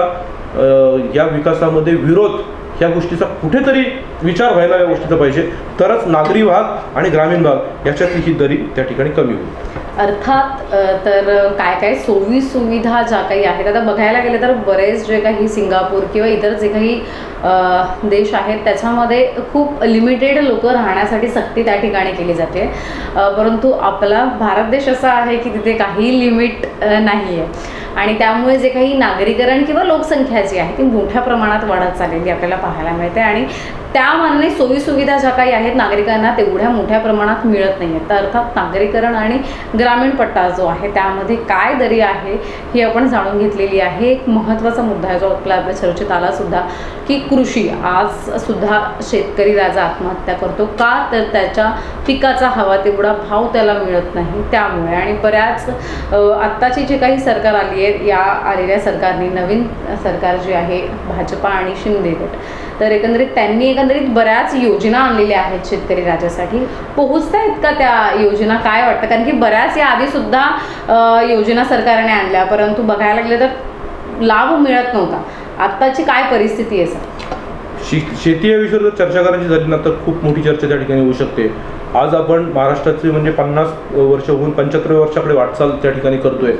या विकासामध्ये विरोध ह्या गोष्टीचा कुठेतरी विचार व्हायला या गोष्टीचा पाहिजे, तरच नागरी भाग आणि ग्रामीण भाग याच्यातली ही दरी त्या ठिकाणी कमी होईल. अर्थात तर काय काय सोयी सुविधा ज्या काही आहेत आता बघायला गेले तर बरेच जे काही सिंगापूर किंवा इतर जे काही देश आहेत त्याच्यामध्ये खूप लिमिटेड लोक राहण्यासाठी सक्ती त्या ठिकाणी केली जाते. परंतु आपला भारत देश असा आहे की तिथे काही लिमिट नाही आहे आणि त्यामुळे जे काही नागरीकरण किंवा लोकसंख्या जी आहे ती मोठ्या प्रमाणात वाढत चाललेली आपल्याला पाहायला मिळते आणि त्या मानाने सोयीसुविधा ज्या काही आहेत नागरिकांना तेवढ्या मोठ्या प्रमाणात मिळत नाही आहेत. तर अर्थात नागरीकरण आणि ग्रामीण पट्टा जो आहे त्यामध्ये काय दरी आहे ही आपण जाणून घेतलेली आहे. एक महत्त्वाचा मुद्दा आहे जो आपल्या चर्चेत आला सुद्धा की कृषी. आज सुद्धा शेतकरी राजा आत्महत्या करतो का? तर त्याच्या पिकाचा हवा तेवढा भाव त्याला मिळत नाही त्यामुळे. आणि बऱ्याच आत्ताची जी काही सरकार आली आहे या आलेल्या सरकारने नवीन सरकार जे आहे भाजपा आणि शिंदे गट, तर त्यांनी बऱ्याच योजना आणलेल्या आहेत शेतकरी राजासाठी. पोहोचतायत का त्या योजना, काय वाटतं? कारण की बऱ्याच या आधी सुद्धा योजना सरकारने आणल्या परंतु बघायला गेलं तर लाभ मिळत नव्हता. आत्ताची काय परिस्थिती आहे सर? शेती या विषयावर जर चर्चा करायची झाली ना तर खूप मोठी चर्चा त्या ठिकाणी होऊ शकते. आज आपण महाराष्ट्राचे म्हणजे 50 वर्ष होऊन 75 वर्षाकडे वाटचाल त्या ठिकाणी करतोय.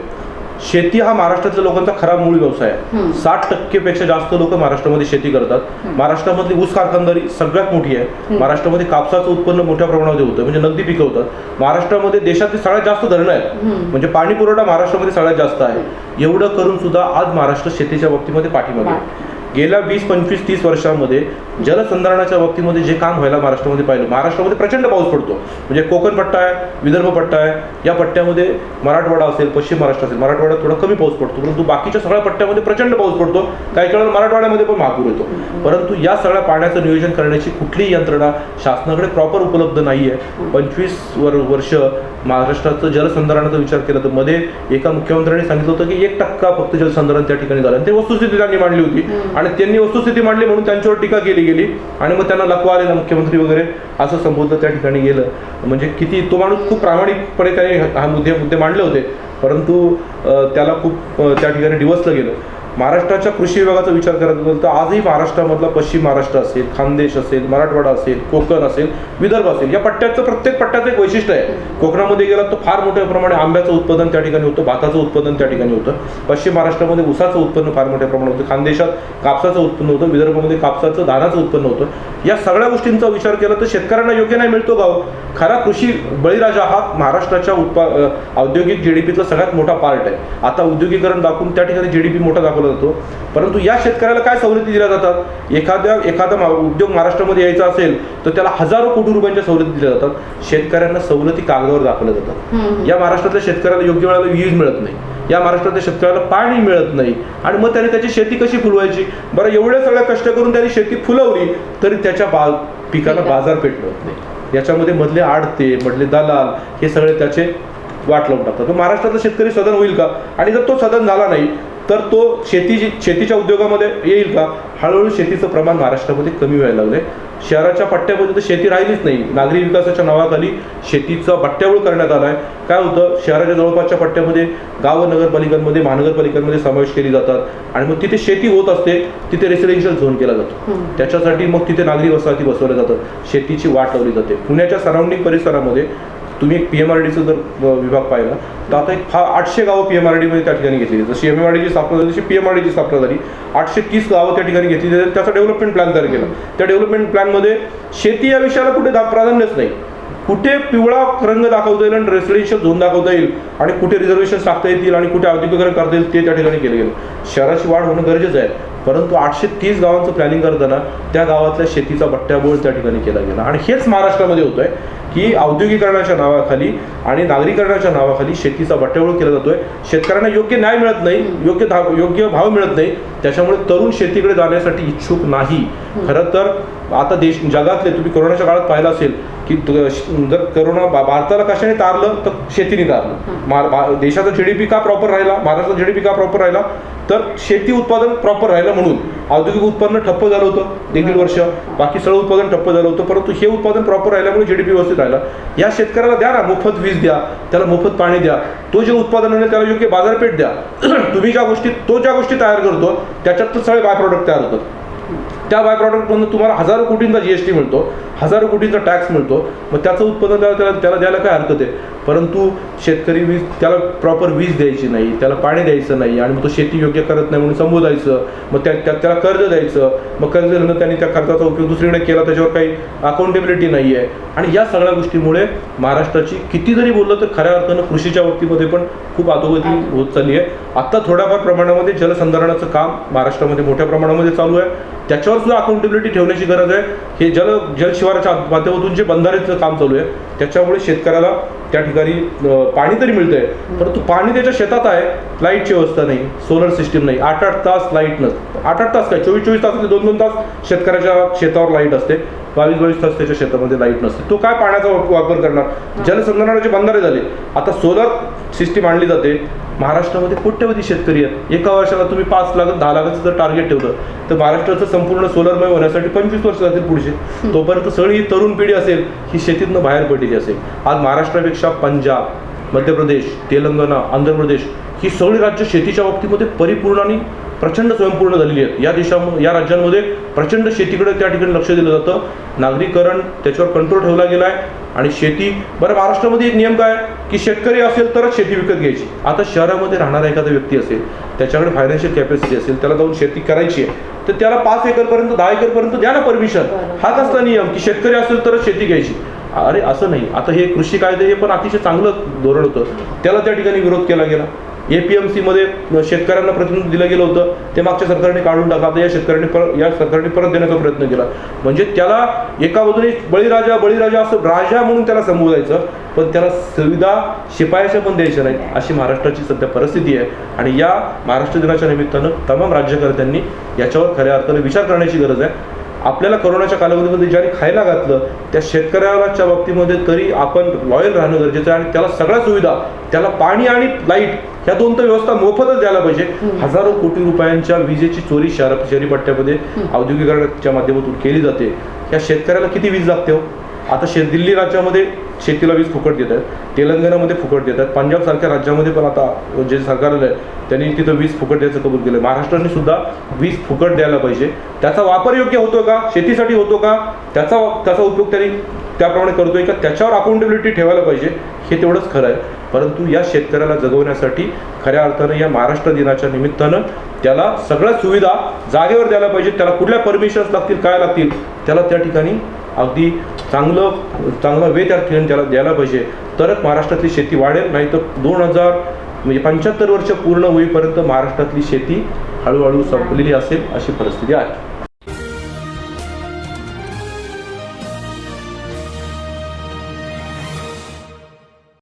शेती हा महाराष्ट्रातल्या लोकांचा खरा मूळ व्यवसाय आहे. 60% पेक्षा जास्त लोक महाराष्ट्रामध्ये शेती करतात. महाराष्ट्रामधली ऊस कारखानदारी सगळ्यात मोठी आहे. महाराष्ट्रामध्ये कापसाचं उत्पन्न मोठ्या प्रमाणामध्ये होतं म्हणजे नगदी पिकं होतात. महाराष्ट्रामध्ये देशातली सगळ्यात जास्त धरणं आहेत म्हणजे पाणी पुरवठा महाराष्ट्रामध्ये सगळ्यात जास्त आहे. एवढं करून सुद्धा आज महाराष्ट्र शेतीच्या बाबतीमध्ये पाठीमागे आहे. गेल्या 20, 25, 30 वर्षांमध्ये जलसंधारणाच्या बाबतीमध्ये जे काम व्हायला महाराष्ट्रामध्ये पाहिलं. महाराष्ट्रामध्ये प्रचंड पाऊस पडतो म्हणजे कोकण पट्टा आहे, विदर्भ पट्टा आहे. या पट्ट्यामध्ये मराठवाडा असेल, पश्चिम महाराष्ट्र असेल, मराठवाड्यात थोडा कमी पाऊस पडतो परंतु बाकीच्या सगळ्या पट्ट्यामध्ये प्रचंड पाऊस पडतो. काही काळात मराठवाड्यामध्ये पण महापूर येतो. परंतु या सगळ्या पाण्याचं नियोजन करण्याची कुठलीही यंत्रणा शासनाकडे प्रॉपर उपलब्ध नाही आहे. 25 वर्ष महाराष्ट्राचं जलसंधारणाचा विचार केला तर मध्ये एका मुख्यमंत्र्यांनी सांगितलं होतं की 1% फक्त जलसंधारण त्या ठिकाणी झालं आणि ते वस्तुस्थिती त्यांनी मांडली होती आणि त्यांनी वस्तुस्थिती मांडली म्हणून त्यांच्यावर टीका केली गेली आणि मग त्यांना लकवा आलेला मुख्यमंत्री वगैरे असं संबोधलं त्या ठिकाणी गेलं. म्हणजे किती तो माणूस खूप प्रामाणिकपणे त्याने हा मुद्दे मांडले होते परंतु त्याला खूप त्या ठिकाणी डिवचलं गेलं. महाराष्ट्राच्या कृषी विभागाचा विचार करायचा असेल तर आजही महाराष्ट्रामधला पश्चिम महाराष्ट्र असेल, खानदेश असेल, मराठवाडा असेल, कोकण असेल, विदर्भ असेल या पट्ट्याचं प्रत्येक पट्ट्याचं एक वैशिष्ट्य आहे. कोकणामध्ये गेला तर फार मोठ्या प्रमाणे आंब्याचं उत्पादन त्या ठिकाणी होतं, भाताचं उत्पादन त्या ठिकाणी होतं. पश्चिम महाराष्ट्रामध्ये ऊसाचं उत्पन्न फार मोठ्या प्रमाणात होतं, खानदेशात कापसाचं उत्पन्न होतं, विदर्भामध्ये कापसाचं धानाचं उत्पन्न होतं. या सगळ्या गोष्टींचा विचार केला तर शेतकऱ्यांना योग्य नाही मिळतो गाव. खरा कृषी बळीराजा हा महाराष्ट्राच्या औद्योगिक जीडीपीतला सगळ्यात मोठा पार्ट आहे. आता उद्योगीकरण दाखवून त्या ठिकाणी जीडीपी मोठा दाखवला जातो परंतु या शेतकऱ्याला काय सवलती दिल्या जातात? एखादा उद्योग महाराष्ट्रामध्ये यायचा असेल तर त्याला हजारो कोटी रुपयांच्या सवलती दिल्या जातात. शेतकऱ्यांना सवलती कागदावर दाखवल्या जातात. या महाराष्ट्रातल्या शेतकऱ्याला योग्य वेळेला वीज मिळत नाही, या महाराष्ट्रातल्या शेतकऱ्याला पाणी मिळत नाही आणि मग त्याने त्याची शेती कशी फुलवायची? बरं एवढे सगळे कष्ट करून त्यांनी शेती फुलवली तरी त्याच्या पिकाला बाजारपेठ मिळत नाही. याच्यामध्ये मधले आडते, मधले दलाल हे सगळे त्याचे वाट लावून टाकतात. तर महाराष्ट्रातला शेतकरी सदन होईल का? आणि जर तो सदन झाला नाही तर तो शेतीच्या उद्योगामध्ये येईल का? हळूहळू शेतीचं प्रमाण महाराष्ट्रामध्ये कमी व्हायला लागलंय. शहराच्या पट्ट्यामध्ये तर शेती राहिलीच नाही. नागरी विकासाच्या नावाखाली शेतीचा बट्ट्याबोळ करण्यात आलाय. काय होतं, शहराच्या जवळपासच्या पट्ट्यामध्ये गाव नगरपालिकांमध्ये महानगरपालिकांमध्ये समावेश केली जातात आणि मग तिथे शेती होत असते, तिथे रेसिडेन्शियल झोन केला जातो. त्याच्यासाठी मग तिथे नागरी वसाहती बसवल्या जातात, शेतीची वाट लावली जाते. पुण्याच्या सराउंडिंग परिसरामध्ये तुम्ही एक PMRDचा जर विभाग पाहिला तर आता एक 800 गावं PMRD मध्ये त्या ठिकाणी घेतली. जशी MMRDची स्थापना झाली तशी PMRDची स्थापना झाली. 830 गावं त्या ठिकाणी घेतली. त्याचा डेव्हलपमेंट प्लॅन तयार केला. त्या डेव्हलपमेंट प्लॅनमध्ये शेती या विषयाला कुठे प्राधान्यच नाही. कुठे पिवळा रंग दाखवता येईल आणि रेसिडेन्शियल झोन दाखवता येईल आणि कुठे रिझर्वेशन टाकता येतील आणि कुठे औद्योगिकरण करता येईल ते त्या ठिकाणी केलं गेलं. शहराची वाढ होणं गरजेचं आहे, परंतु 830 गावांचं प्लॅनिंग करताना त्या गावातल्या शेतीचा बट्ट्याबोळ त्या ठिकाणी केला गेला. आणि हेच महाराष्ट्रामध्ये होतंय की औद्योगिकरणाच्या नावाखाली आणि नागरीकरणाच्या नावाखाली शेतीचा बट्ट्याबोळ केला जातोय. शेतकऱ्यांना योग्य न्याय मिळत नाही, योग्य भाव मिळत नाही. त्याच्यामुळे तरुण शेतीकडे जाण्यासाठी इच्छुक नाही. खरं तर आता जगातले तुम्ही कोरोनाच्या काळात पाहिलं असेल की जर कोरोना भारताला कशाने तारलं तर शेतीने तारलं. देशाचा GDP का प्रॉपर राहिला, महाराष्ट्राचा GDP का प्रॉपर राहिला तर शेती उत्पादन प्रॉपर राहिलं म्हणून. औद्योगिक उत्पन्न ठप्प झालं होतं 1.5 वर्ष, बाकी सगळं उत्पादन ठप्प झालं होतं, परंतु हे उत्पादन प्रॉपर राहिल्यामुळे GDP व्यवस्थित राहिला. या शेतकऱ्याला द्या ना मोफत वीज द्या, त्याला मोफत पाणी द्या, तो जे उत्पादन आहे त्याला योग्य बाजारपेठ द्या. तुम्ही ज्या गोष्टी तयार करतो त्याच्यात तर सगळे बाय प्रॉडक्ट तयार होतात. त्या बाय प्रॉडक्टमधून तुम्हाला हजारो कोटींचा GST मिळतो, हजारो कोटींचा टॅक्स मिळतो. मग त्याचं उत्पादन त्याला द्यायला काय हरकत आहे? परंतु शेतकरी त्याला प्रॉपर वीज द्यायची नाही, त्याला पाणी द्यायचं नाही आणि मग तो शेती योग्य करत नाही म्हणून संबोधायचं. मग त्याला कर्ज द्यायचं. मग कर्ज दिल्यानंतर त्यांनी त्या कर्जाचा उपयोग दुसरीकडे केला, त्याच्यावर काही अकाउंटेबिलिटी नाही आहे. आणि या सगळ्या गोष्टीमुळे महाराष्ट्राची किती जरी बोललं तर खऱ्या अर्थानं कृषीच्या बाबतीमध्ये पण खूप अधोगती होत चालली आहे. आता थोड्याफार प्रमाणामध्ये जलसंधारणाचं काम महाराष्ट्रामध्ये मोठ्या प्रमाणामध्ये चालू आहे. त्याच्यावर सुद्धा अकाउंटेबिलिटी ठेवण्याची गरज आहे. हे जलशिवाराच्या माध्यमातून जे बंधाऱ्याचं काम चालू आहे त्याच्यामुळे शेतकऱ्याला त्या ठिकाणी पाणी तरी मिळतंय, परंतु पाणी त्याच्या शेतात आहे, लाईटची व्यवस्था नाही, सोलर सिस्टीम नाही. 8-8 तास लाईट नसते. 8-8 तास काय, 24-24 तास 2-2 तास शेतकऱ्याच्या शेतावर लाईट असते, 22-22 तास त्याच्या शेतामध्ये लाईट नसते. तो काय पाण्याचा वापर करणार? जलसंधारणाचे बंधारे झाले, आता सोलर सिस्टीम आणली जाते. महाराष्ट्रामध्ये कोट्यवधी शेतकरी आहेत. एका वर्षाला तुम्ही 5 लाख 10 लाखाचं जर टार्गेट ठेवलं तर महाराष्ट्राचं संपूर्ण सोलरमय होण्यासाठी 25 वर्ष जातील पुढचे. तोपर्यंत सगळी ही तरुण पिढी असेल ही शेतीतनं बाहेर पडलेली असेल. आज महाराष्ट्रापेक्षा पंजाब, मध्य प्रदेश, तेलंगणा, आंध्र प्रदेश ही सगळी राज्य शेतीच्या बाबतीमध्ये परिपूर्ण आणि प्रचंड स्वयंपूर्ण झालेली आहेत. या राज्यांमध्ये प्रचंड शेतीकडे त्या ठिकाणी लक्ष दिलं जातं. नागरीकरण त्याच्यावर कंट्रोल ठेवला गेला आहे. आणि शेती बरं, महाराष्ट्रामध्ये एक नियम काय की शेतकरी असेल तरच शेती विकत घ्यायची. आता शहरामध्ये राहणारा एखादा व्यक्ती असेल, त्याच्याकडे फायनान्शियल कॅपॅसिटी असेल, त्याला जाऊन शेती करायची आहे तर त्याला 5 एकरपर्यंत 10 एकरपर्यंत द्या ना परमिशन. हा कसला नियम की शेतकरी असेल तरच शेती घ्यायची? अरे असं नाही. आता हे कृषी कायदे हे पण अतिशय चांगलं धोरण होतं, त्याला त्या ठिकाणी विरोध केला गेला. APMC मध्ये शेतकऱ्यांना प्रतिनिधित्व दिलं गेलं होतं, ते मागच्या सरकारने काढून टाकलं. आता या सरकारने परत देण्याचा प्रयत्न केला. म्हणजे त्याला एका बाजूने बळीराजा असं राजा म्हणून त्याला संबोधायचं, पण त्याला सुविधा शिपायाच्या पण द्यायच्या नाहीत, अशी महाराष्ट्राची सध्या परिस्थिती आहे. आणि या महाराष्ट्र दिनाच्या निमित्तानं तमाम राज्यकर्त्यांनी याच्यावर खऱ्या अर्थाने विचार करण्याची गरज आहे. आपल्याला कोरोनाच्या कालावधीमध्ये ज्याने खायला घातलं त्या शेतकऱ्याच्या बाबतीमध्ये तरी आपण लॉयल राहणं गरजेचं आहे. आणि त्याला सगळ्या सुविधा, त्याला पाणी आणि लाईट ह्या दोन तर व्यवस्था मोफतच द्यायला पाहिजे. हजारो कोटी रुपयांच्या विजेची चोरी शहरी पट्ट्यामध्ये औद्योगिकरणाच्या माध्यमातून केली जाते. या शेतकऱ्याला किती वीज लागते हो? आता दिल्ली राज्यामध्ये शेतीला वीज फुकट देत आहेत, तेलंगणामध्ये फुकट देत आहेत, पंजाब सारख्या राज्यामध्ये पण आता जे सरकार आहे त्यांनी तिथं वीज फुकट द्यायचं कबूल केलं. महाराष्ट्राने सुद्धा वीज फुकट द्यायला पाहिजे. त्याचा वापर योग्य होतो का, शेतीसाठी होतो का, त्याचा उपयोग त्यांनी त्याप्रमाणे करतोय का, त्याच्यावर अकाउंटेबिलिटी ठेवायला पाहिजे. हे तेवढंच खरं आहे. परंतु या शेतकऱ्याला जगवण्यासाठी खऱ्या अर्थानं या महाराष्ट्र दिनाच्या निमित्तानं त्याला सगळ्या सुविधा जागेवर द्यायला पाहिजे. त्याला कुठल्या परमिशन्स लागतील, काय लागतील, त्याला त्या ठिकाणी अगदी चांगला वे त्या ठिकाणी त्याला द्यायला पाहिजे. तरच महाराष्ट्रातली शेती वाढेल. नाही तर 75 वर्ष पूर्ण होईपर्यंत महाराष्ट्रातली शेती हळूहळू संपलेली असेल अशी परिस्थिती आहे.